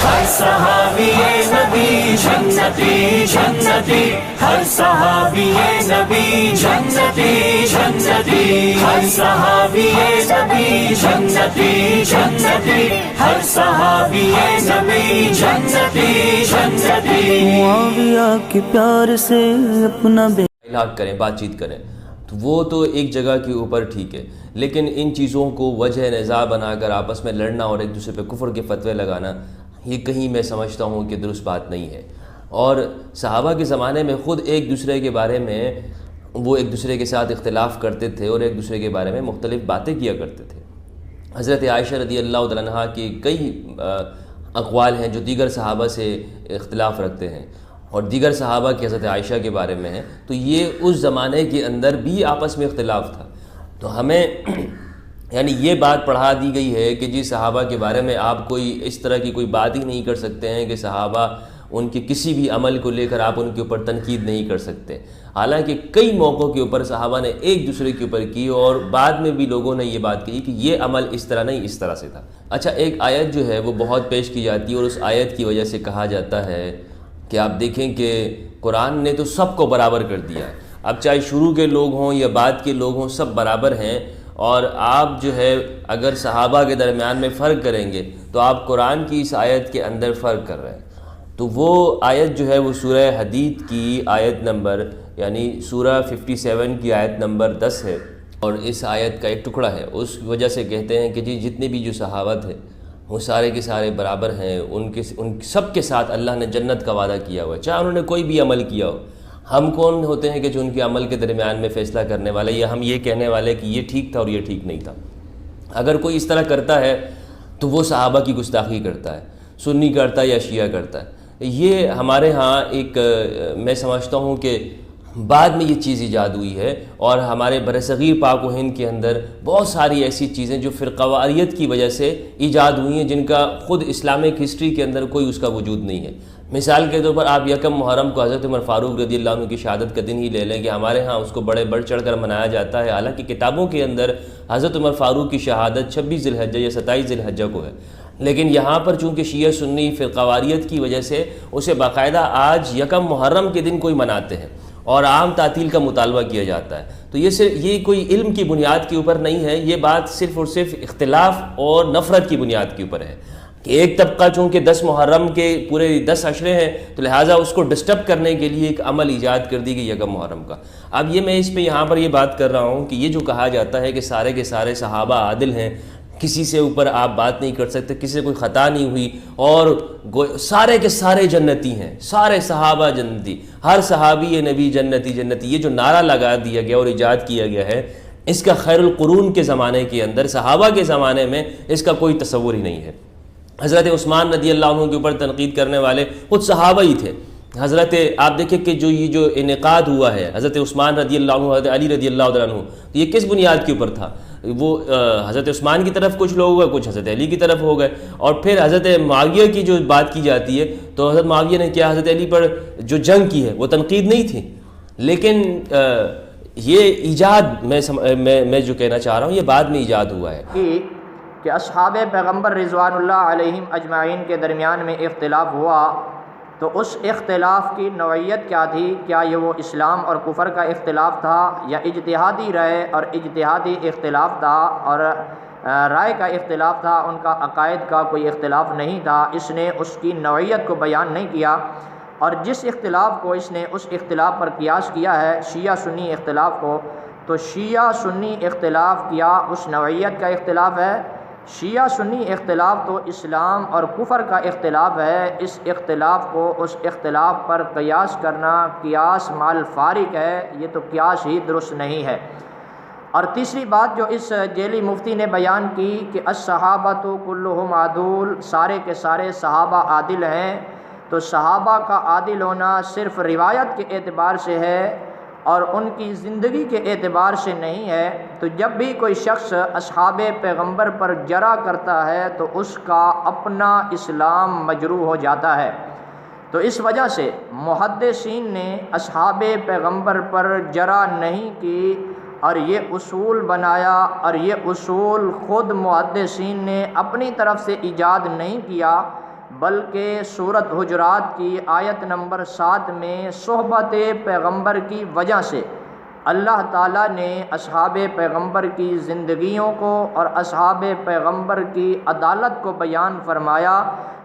ہر صحابی نبی جنتی جنتی، ہر صحابی نبی جنتی جنتی، ہر صحابی نبی جنتی جنتی، ہر صحابی نبی جنتی جنتی۔ معاویہ کے پیار سے اپنا الحاق کریں، بات چیت کریں، تو وہ تو ایک جگہ کے اوپر ٹھیک ہے، لیکن ان چیزوں کو وجہ نزاع بنا کر آپس میں لڑنا اور ایک دوسرے پہ کفر کے فتوے لگانا، یہ کہیں میں سمجھتا ہوں کہ درست بات نہیں ہے۔ اور صحابہ کے زمانے میں خود ایک دوسرے کے بارے میں وہ ایک دوسرے کے ساتھ اختلاف کرتے تھے اور ایک دوسرے کے بارے میں مختلف باتیں کیا کرتے تھے۔ حضرت عائشہ رضی اللہ تعالیٰ عنہا کی کئی اقوال ہیں جو دیگر صحابہ سے اختلاف رکھتے ہیں، اور دیگر صحابہ کی حضرت عائشہ کے بارے میں ہیں، تو یہ اس زمانے کے اندر بھی آپس میں اختلاف تھا۔ تو ہمیں یعنی یہ بات پڑھا دی گئی ہے کہ جی صحابہ کے بارے میں آپ کوئی اس طرح کی کوئی بات ہی نہیں کر سکتے ہیں کہ صحابہ ان کے کسی بھی عمل کو لے کر آپ ان کے اوپر تنقید نہیں کر سکتے، حالانکہ کئی موقعوں کے اوپر صحابہ نے ایک دوسرے کے اوپر کی، اور بعد میں بھی لوگوں نے یہ بات کہی کہ یہ عمل اس طرح نہیں، اس طرح سے تھا۔ اچھا، ایک آیت جو ہے وہ بہت پیش کی جاتی ہے، اور اس آیت کی وجہ سے کہا جاتا ہے کہ آپ دیکھیں کہ قرآن نے تو سب کو برابر کر دیا ہے، اب چاہے شروع کے لوگ ہوں یا بعد کے لوگ ہوں، سب برابر ہیں، اور آپ جو ہے اگر صحابہ کے درمیان میں فرق کریں گے تو آپ قرآن کی اس آیت کے اندر فرق کر رہے ہیں۔ تو وہ آیت جو ہے وہ سورہ حدید کی آیت نمبر یعنی سورہ 57 کی آیت نمبر 10 ہے، اور اس آیت کا ایک ٹکڑا ہے، اس وجہ سے کہتے ہیں کہ جی جتنے بھی جو صحابہ تھے وہ سارے کے سارے برابر ہیں، ان سب کے ساتھ اللہ نے جنت کا وعدہ کیا ہوا ہے، چاہے انہوں نے کوئی بھی عمل کیا ہو۔ ہم کون ہوتے ہیں کہ جو ان کے عمل کے درمیان میں فیصلہ کرنے والے، یا ہم یہ کہنے والے کہ یہ ٹھیک تھا اور یہ ٹھیک نہیں تھا؟ اگر کوئی اس طرح کرتا ہے تو وہ صحابہ کی گستاخی کرتا ہے، سنی کرتا ہے یا شیعہ کرتا ہے۔ یہ ہمارے ہاں ایک میں سمجھتا ہوں کہ بعد میں یہ چیز ایجاد ہوئی ہے، اور ہمارے برصغیر پاک و ہند کے اندر بہت ساری ایسی چیزیں جو فرقواریت کی وجہ سے ایجاد ہوئی ہیں، جن کا خود اسلامک ہسٹری کے اندر کوئی اس کا وجود نہیں ہے۔ مثال کے طور پر آپ یکم محرم کو حضرت عمر فاروق رضی اللہ عنہ کی شہادت کا دن ہی لے لیں کہ ہمارے ہاں اس کو بڑے بڑھ چڑھ کر منایا جاتا ہے، حالانکہ کتابوں کے اندر حضرت عمر فاروق کی شہادت 26 ذی الحجہ یا 27 ذی الحجہ کو ہے، لیکن یہاں پر چونکہ شیعہ سنی فرقواریت کی وجہ سے اسے باقاعدہ آج یکم محرم کے دن کوئی مناتے ہیں اور عام تعطیل کا مطالبہ کیا جاتا ہے۔ تو یہ کوئی علم کی بنیاد کے اوپر نہیں ہے، یہ بات صرف اور صرف اختلاف اور نفرت کی بنیاد کے اوپر ہے کہ ایک طبقہ چونکہ 10 محرم کے پورے 10 عشرے ہیں تو لہٰذا اس کو ڈسٹرب کرنے کے لیے ایک عمل ایجاد کر دی گئی یکم محرم کا۔ اب یہ میں اس پہ یہاں پر یہ بات کر رہا ہوں کہ یہ جو کہا جاتا ہے کہ سارے کے سارے صحابہ عادل ہیں، کسی سے اوپر آپ بات نہیں کر سکتے، کسی سے کوئی خطا نہیں ہوئی، اور سارے کے سارے جنتی ہیں، سارے صحابہ جنتی، ہر صحابی نبی جنتی جنتی، یہ جو نعرہ لگا دیا گیا اور ایجاد کیا گیا ہے، اس کا خیر القرون کے زمانے کے اندر، صحابہ کے زمانے میں اس کا کوئی تصور ہی نہیں ہے۔ حضرت عثمان رضی اللہ عنہ کے اوپر تنقید کرنے والے خود صحابہ ہی تھے۔ حضرت آپ دیکھیں کہ یہ جو انعقاد ہوا ہے حضرت عثمان رضی اللہ عنہ، حضرت علی رضی اللہ عنہ، تو یہ کس بنیاد کے اوپر تھا؟ وہ حضرت عثمان کی طرف کچھ لوگ ہوئے، کچھ حضرت علی کی طرف ہو گئے، اور پھر حضرت معاویہ کی جو بات کی جاتی ہے تو حضرت معاویہ نے کیا حضرت علی پر جو جنگ کی ہے وہ تنقید نہیں تھی، لیکن یہ ایجاد میں جو کہنا چاہ رہا ہوں یہ بعد میں ایجاد ہوا ہے کہ اصحاب پیغمبر رضوان اللہ علیہم اجمعین کے درمیان میں اختلاف ہوا، تو اس اختلاف کی نوعیت کیا تھی؟ کیا یہ وہ اسلام اور کفر کا اختلاف تھا، یا اجتہادی رائے اور اجتہادی اختلاف تھا، اور رائے کا اختلاف تھا، ان کا عقائد کا کوئی اختلاف نہیں تھا؟ اس نے اس کی نوعیت کو بیان نہیں کیا، اور جس اختلاف کو اس نے اس اختلاف پر قیاس کیا ہے شیعہ سنی اختلاف کو، تو شیعہ سنی اختلاف کیا اس نوعیت کا اختلاف ہے؟ شیعہ سنی اختلاف تو اسلام اور کفر کا اختلاف ہے، اس اختلاف کو اس اختلاف پر قیاس کرنا قیاس مال فارق ہے، یہ تو قیاس ہی درست نہیں ہے۔ اور تیسری بات جو اس جیلی مفتی نے بیان کی کہ الصحابۃ کلھم عدول، سارے کے سارے صحابہ عادل ہیں، تو صحابہ کا عادل ہونا صرف روایت کے اعتبار سے ہے اور ان کی زندگی کے اعتبار سے نہیں ہے۔ تو جب بھی کوئی شخص اصحاب پیغمبر پر جرح کرتا ہے تو اس کا اپنا اسلام مجروح ہو جاتا ہے۔ تو اس وجہ سے محدثین نے اصحاب پیغمبر پر جرح نہیں کی، اور یہ اصول بنایا، اور یہ اصول خود محدثین نے اپنی طرف سے ایجاد نہیں کیا، بلکہ سورۃ حجرات کی آیت نمبر 7 میں صحبت پیغمبر کی وجہ سے اللہ تعالیٰ نے اصحاب پیغمبر کی زندگیوں کو اور اصحاب پیغمبر کی عدالت کو بیان فرمایا۔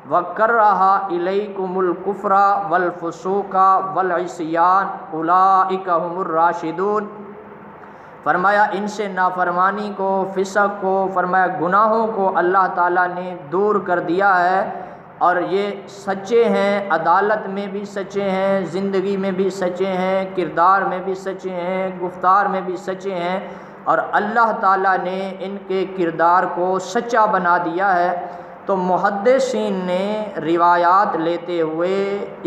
وَكَرَّهَ إِلَيْكُمُ الْكُفْرَ وَالْفُسُوقَ وَالْعِصْيَانَ أُولَٰئِكَ هُمُ الرَّاشِدُونَ، فرمایا ان سے نافرمانی کو، فسق کو، فرمایا گناہوں کو اللہ تعالیٰ نے دور کر دیا ہے، اور یہ سچے ہیں، عدالت میں بھی سچے ہیں، زندگی میں بھی سچے ہیں، کردار میں بھی سچے ہیں، گفتار میں بھی سچے ہیں، اور اللہ تعالیٰ نے ان کے کردار کو سچا بنا دیا ہے۔ تو محدثین نے روایات لیتے ہوئے،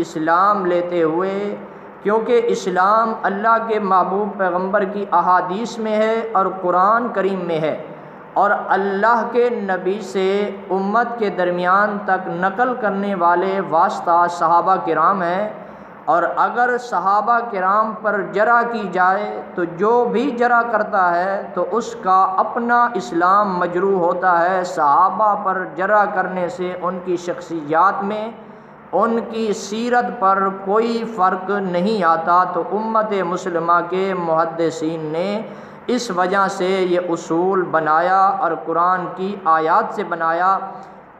اسلام لیتے ہوئے، کیونکہ اسلام اللہ کے محبوب پیغمبر کی احادیث میں ہے اور قرآن کریم میں ہے، اور اللہ کے نبی سے امت کے درمیان تک نقل کرنے والے واسطہ صحابہ کرام ہیں، اور اگر صحابہ کرام پر جرح کی جائے تو جو بھی جرح کرتا ہے تو اس کا اپنا اسلام مجروح ہوتا ہے۔ صحابہ پر جرح کرنے سے ان کی شخصیات میں، ان کی سیرت پر کوئی فرق نہیں آتا۔ تو امت مسلمہ کے محدثین نے اس وجہ سے یہ اصول بنایا اور قرآن کی آیات سے بنایا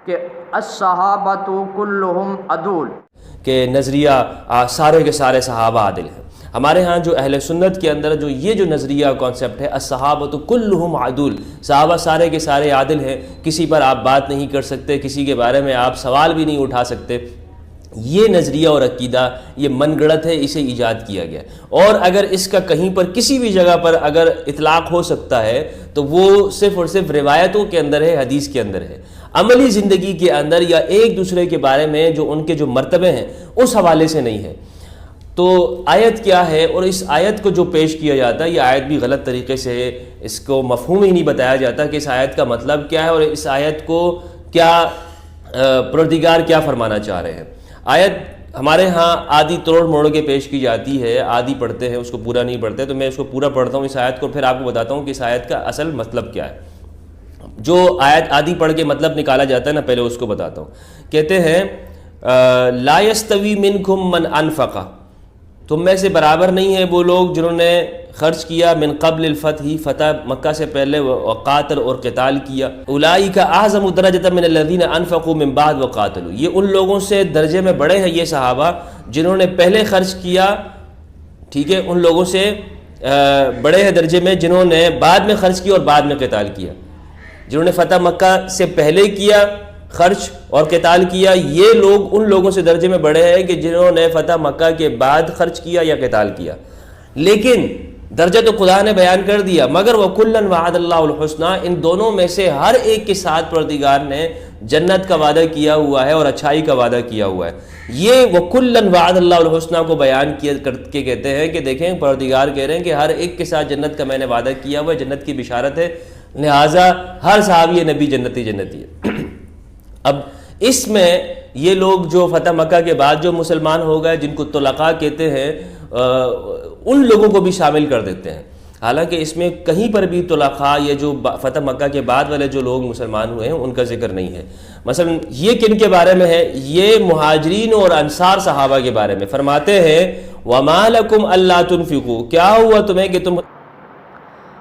کہ الصحابۃ کلہم عدول، کہ نظریہ سارے کے سارے صحابہ عادل ہیں۔ ہمارے ہاں جو اہل سنت کے اندر جو یہ جو نظریہ کانسیپٹ ہے الصحابۃ کلہم عدول، صحابہ سارے کے سارے عادل ہیں، کسی پر آپ بات نہیں کر سکتے، کسی کے بارے میں آپ سوال بھی نہیں اٹھا سکتے، یہ نظریہ اور عقیدہ یہ من گڑت ہے، اسے ایجاد کیا گیا، اور اگر اس کا کہیں پر کسی بھی جگہ پر اگر اطلاق ہو سکتا ہے تو وہ صرف اور صرف روایتوں کے اندر ہے، حدیث کے اندر ہے، عملی زندگی کے اندر یا ایک دوسرے کے بارے میں جو ان کے جو مرتبے ہیں اس حوالے سے نہیں ہے۔ تو آیت کیا ہے، اور اس آیت کو جو پیش کیا جاتا ہے، یہ آیت بھی غلط طریقے سے اس کو مفہوم ہی نہیں بتایا جاتا کہ اس آیت کا مطلب کیا ہے اور اس آیت کو کیا پروردگار کیا فرمانا چاہ رہے ہیں۔ آیت ہمارے ہاں آدھی توڑ موڑ کے پیش کی جاتی ہے، آدھی پڑھتے ہیں، اس کو پورا نہیں پڑھتے، تو میں اس کو پورا پڑھتا ہوں اس آیت کو، پھر آپ کو بتاتا ہوں کہ اس آیت کا اصل مطلب کیا ہے۔ جو آیت آدھی پڑھ کے مطلب نکالا جاتا ہے نا، پہلے اس کو بتاتا ہوں۔ کہتے ہیں لا یستوی منکم من انفق، تم میں سے برابر نہیں ہیں وہ لوگ جنہوں نے خرچ کیا من قبل الفتح، فتح مکہ سے پہلے، وقاتل اور قتال کیا، اولئک اعظم درجۃ من الذین انفقوا من بعد وقاتلوا، یہ ان لوگوں سے درجے میں بڑے ہیں یہ صحابہ جنہوں نے پہلے خرچ کیا، ٹھیک ہے، ان لوگوں سے بڑے ہیں درجے میں جنہوں نے بعد میں خرچ کیا اور بعد میں قتال کیا۔ جنہوں نے فتح مکہ سے پہلے کیا خرچ اور قتال کیا، یہ لوگ ان لوگوں سے درجے میں بڑے ہیں کہ جنہوں نے فتح مکہ کے بعد خرچ کیا یا قتال کیا۔ لیکن درجہ تو خدا نے بیان کر دیا، مگر وَكُلًّا وَعَدَ اللَّهُ الْحُسْنَى، ان دونوں میں سے ہر ایک کے ساتھ پروردگار نے جنت کا وعدہ کیا ہوا ہے اور اچھائی کا وعدہ کیا ہوا ہے۔ یہ وَكُلًّا وَعَدَ اللَّهُ الْحُسْنَى کو بیان کیا کر کے کہتے ہیں کہ دیکھیں پروردگار کہہ رہے ہیں کہ ہر ایک کے ساتھ جنت کا میں نے وعدہ کیا ہوا ہے، جنت کی بشارت ہے، لہٰذا ہر صحابی نبی جنتی ہے۔ اب اس میں یہ لوگ جو فتح مکہ کے بعد جو مسلمان ہو گئے، جن کو طلقاء کہتے ہیں، ان لوگوں کو بھی شامل کر دیتے ہیں، حالانکہ اس میں کہیں پر بھی طلقاء یہ جو فتح مکہ کے بعد والے جو لوگ مسلمان ہوئے ہیں ان کا ذکر نہیں ہے۔ مثلا یہ کن کے بارے میں ہے؟ یہ مہاجرین اور انصار صحابہ کے بارے میں فرماتے ہیں وَمَا لَكُمْ أَلَّا تُنْفِقُوا، کیا ہوا تمہیں کہ تم۔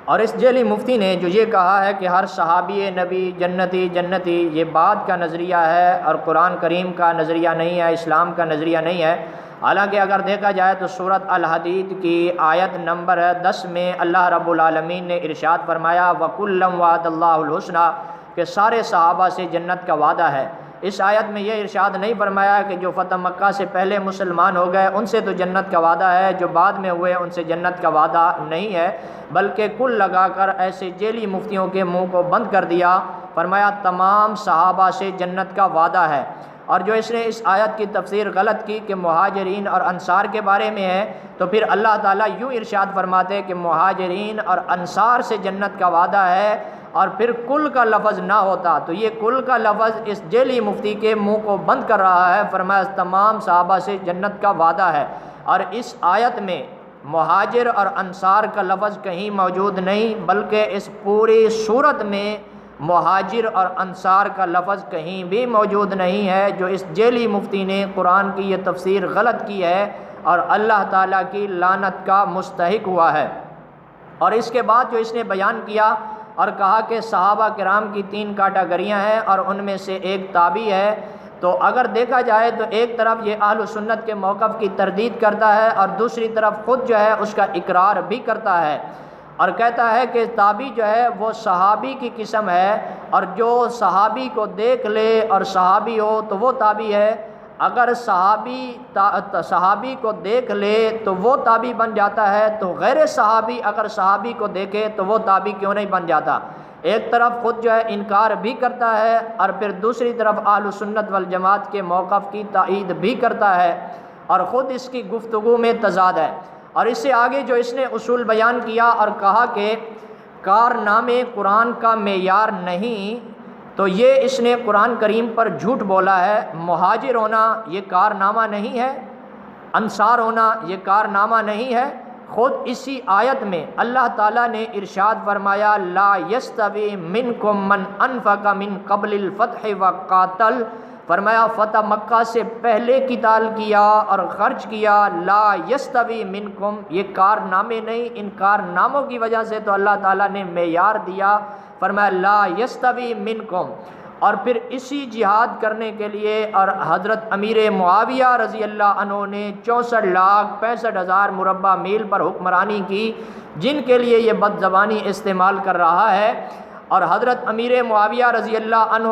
اور اس جعلی مفتی نے جو یہ کہا ہے کہ ہر صحابی نبی جنتی، یہ بات کا نظریہ ہے اور قرآن کریم کا نظریہ نہیں ہے، اسلام کا نظریہ نہیں ہے۔ حالانکہ اگر دیکھا جائے تو سورۃ الحدید کی آیت نمبر 10 میں اللہ رب العالمین نے ارشاد فرمایا وَكُلًّا وَعَدَ اللَّهُ الْحُسْنَى، کہ سارے صحابہ سے جنت کا وعدہ ہے۔ اس آیت میں یہ ارشاد نہیں فرمایا کہ جو فتح مکہ سے پہلے مسلمان ہو گئے ان سے تو جنت کا وعدہ ہے، جو بعد میں ہوئے ان سے جنت کا وعدہ نہیں ہے، بلکہ کل لگا کر ایسے جعلی مفتیوں کے منہ کو بند کر دیا، فرمایا تمام صحابہ سے جنت کا وعدہ ہے۔ اور جو اس نے اس آیت کی تفسیر غلط کی کہ مہاجرین اور انصار کے بارے میں ہے، تو پھر اللہ تعالیٰ یوں ارشاد فرماتے کہ مہاجرین اور انصار سے جنت کا وعدہ ہے، اور پھر کل کا لفظ نہ ہوتا تو یہ کل کا لفظ اس جعلی مفتی کے منہ کو بند کر رہا ہے، فرمایا تمام صحابہ سے جنت کا وعدہ ہے۔ اور اس آیت میں مہاجر اور انصار کا لفظ کہیں موجود نہیں، بلکہ اس پوری صورت میں مہاجر اور انصار کا لفظ کہیں بھی موجود نہیں ہے، جو اس جیلی مفتی نے قرآن کی یہ تفسیر غلط کی ہے اور اللہ تعالیٰ کی لعنت کا مستحق ہوا ہے۔ اور اس کے بعد جو اس نے بیان کیا اور کہا کہ صحابہ کرام کی 3 کیٹیگریاں ہیں اور ان میں سے ایک تابعی ہے، تو اگر دیکھا جائے تو ایک طرف یہ اہل سنت کے موقف کی تردید کرتا ہے اور دوسری طرف خود جو ہے اس کا اقرار بھی کرتا ہے اور کہتا ہے کہ تابعی جو ہے وہ صحابی کی قسم ہے، اور جو صحابی کو دیکھ لے اور صحابی ہو تو وہ تابعی ہے، اگر صحابی کو دیکھ لے تو وہ تابعی بن جاتا ہے، تو غیر صحابی اگر صحابی کو دیکھے تو وہ تابعی کیوں نہیں بن جاتا؟ ایک طرف خود جو ہے انکار بھی کرتا ہے اور پھر دوسری طرف اہل سنت والجماعت کے موقف کی تائید بھی کرتا ہے، اور خود اس کی گفتگو میں تضاد ہے۔ اور اس سے آگے جو اس نے اصول بیان کیا اور کہا کہ کارنامے قرآن کا معیار نہیں، تو یہ اس نے قرآن کریم پر جھوٹ بولا ہے۔ مہاجر ہونا یہ کارنامہ نہیں ہے، انصار ہونا یہ کارنامہ نہیں ہے۔ خود اسی آیت میں اللہ تعالیٰ نے ارشاد فرمایا لا یستوی منکم من انفق من قبل الفتح وقاتل، فرمایا فتح مکہ سے پہلے قتال کیا اور خرچ کیا، لا یستوی منکم، یہ کارنامے نہیں، ان کارناموں کی وجہ سے تو اللہ تعالیٰ نے معیار دیا، فرمایا لا یستوی منکم۔ اور پھر اسی جہاد کرنے کے لیے اور حضرت امیر معاویہ رضی اللہ عنہ نے 64,65,000 مربع میل پر حکمرانی کی، جن کے لیے یہ بد زبانی استعمال کر رہا ہے، اور حضرت امیر معاویہ رضی اللہ عنہ